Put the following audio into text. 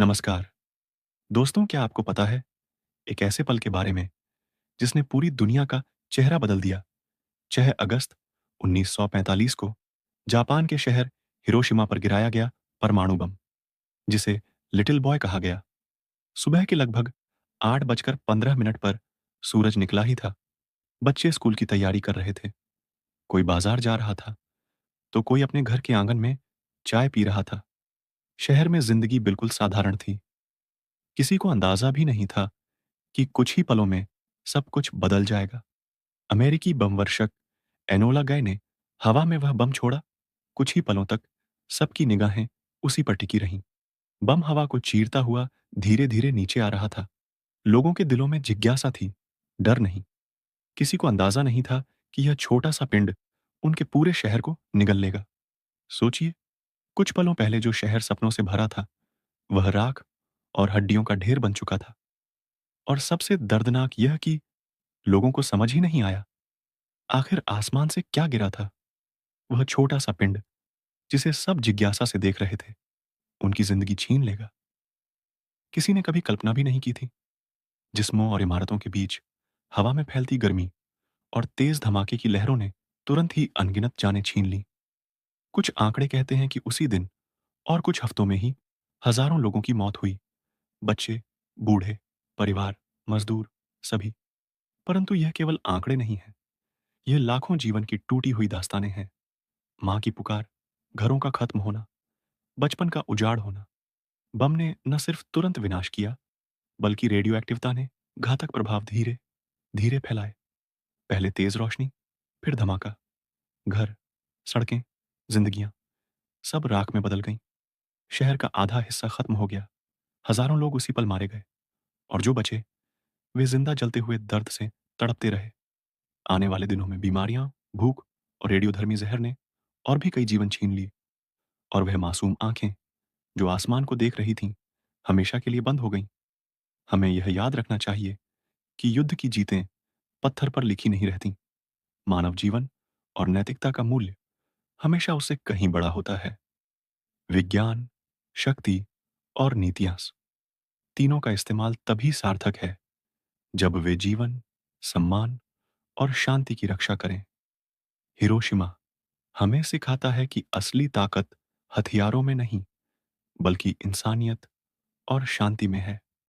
नमस्कार। दोस्तों, क्या आपको पता है एक ऐसे पल के बारे में जिसने पूरी दुनिया का चेहरा बदल दिया? 6 अगस्त 1945 को जापान के शहर हिरोशिमा पर गिराया गया परमाणु बम, जिसे लिटिल बॉय कहा गया। सुबह के लगभग 8:15 पर सूरज निकला ही था। बच्चे स्कूल की तैयारी कर रहे थे। कोई बाजार जा रहा था, तो कोई अपने घर के आंगन में चाय पी रहा था। शहर में जिंदगी बिल्कुल साधारण थी। किसी को अंदाजा भी नहीं था कि कुछ ही पलों में सब कुछ बदल जाएगा। अमेरिकी बमवर्षक एनोला गय ने हवा में वह बम छोड़ा। कुछ ही पलों तक सबकी निगाहें उसी पर टिकी रहीं। बम हवा को चीरता हुआ धीरे धीरे नीचे आ रहा था। लोगों के दिलों में जिज्ञासा थी, डर नहीं। किसी को अंदाजा नहीं था कि यह छोटा सा पिंड उनके पूरे शहर को निगल लेगा। सोचिए, कुछ पलों पहले जो शहर सपनों से भरा था, वह राख और हड्डियों का ढेर बन चुका था। और सबसे दर्दनाक यह कि लोगों को समझ ही नहीं आया, आखिर आसमान से क्या गिरा था। वह छोटा सा पिंड जिसे सब जिज्ञासा से देख रहे थे, उनकी जिंदगी छीन लेगा। किसी ने कभी कल्पना भी नहीं की थी। जिस्मों और इमारतों के बीच हवा में फैलती गर्मी और तेज धमाके की लहरों ने तुरंत ही अनगिनत जानें छीन ली। कुछ आंकड़े कहते हैं कि उसी दिन और कुछ हफ्तों में ही हजारों लोगों की मौत हुई। बच्चे, बूढ़े, परिवार, मजदूर, सभी। परंतु यह केवल आंकड़े नहीं हैं। यह लाखों जीवन की टूटी हुई दास्तानें हैं। मां की पुकार, घरों का खत्म होना, बचपन का उजाड़ होना। बम ने न सिर्फ तुरंत विनाश किया, बल्कि रेडियो एक्टिवता ने घातक प्रभाव धीरे धीरे फैलाए। पहले तेज रोशनी, फिर धमाका। घर, सड़कें, जिंदगियां सब राख में बदल गईं। शहर का आधा हिस्सा खत्म हो गया। हजारों लोग उसी पल मारे गए। और जो बचे, वे जिंदा जलते हुए दर्द से तड़पते रहे। आने वाले दिनों में बीमारियां, भूख और रेडियोधर्मी जहर ने और भी कई जीवन छीन लिए। और वह मासूम आंखें जो आसमान को देख रही थीं, हमेशा के लिए बंद हो गईं। हमें यह याद रखना चाहिए कि युद्ध की जीतें पत्थर पर लिखी नहीं रहती। मानव जीवन और नैतिकता का मूल्य हमेशा उससे कहीं बड़ा होता है। विज्ञान, शक्ति और नीतियां, तीनों का इस्तेमाल तभी सार्थक है जब वे जीवन, सम्मान और शांति की रक्षा करें। हिरोशिमा हमें सिखाता है कि असली ताकत हथियारों में नहीं, बल्कि इंसानियत और शांति में है।